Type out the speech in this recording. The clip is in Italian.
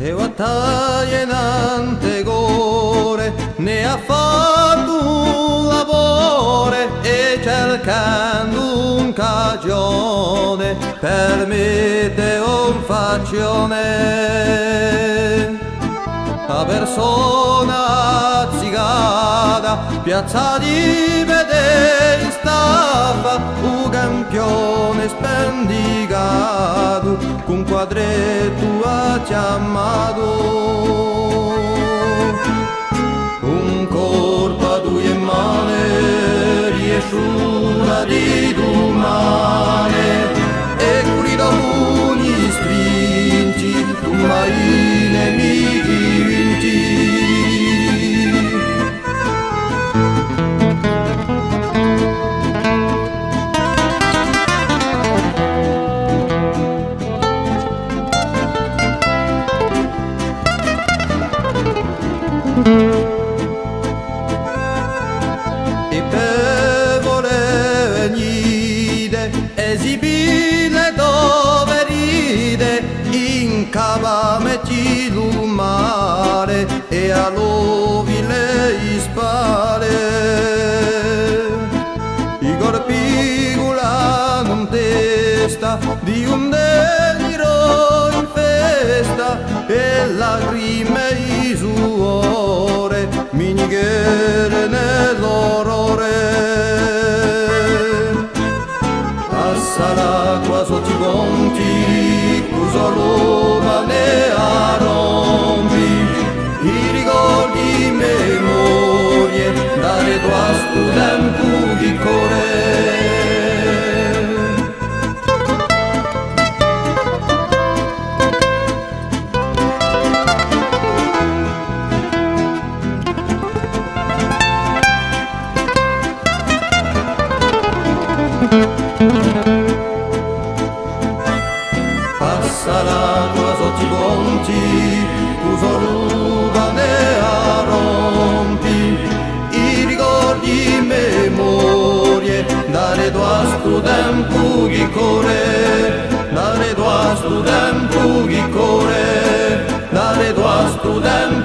e battaglie nante gore, ne ha fatto un lavoro e cercando un cagione per mettere un faccione. A persona zigada, piazza di vedere stava un campione spendigato, con quadretto a chiamato. Un corpo a due mani, riesciuta di domani, e qui dopo gli sprinti, tu mai nemici. E per voler venire, esibile dove ride, in cava metti l'umare e a lovi le spale. I corpi gulano in testa di un deliro in festa e lacrime i suore minighere nell'orrore. Passa l'acqua sotto i ponti, solo ne a rompi i ricordi, memorie dalle tue studenti di core. Passa l'acqua sotto i ponti, tu solo ne a rompi i ricordi, memorie dalle tue studenti che corre, dalle tue studenti che corre, dalle tue studenti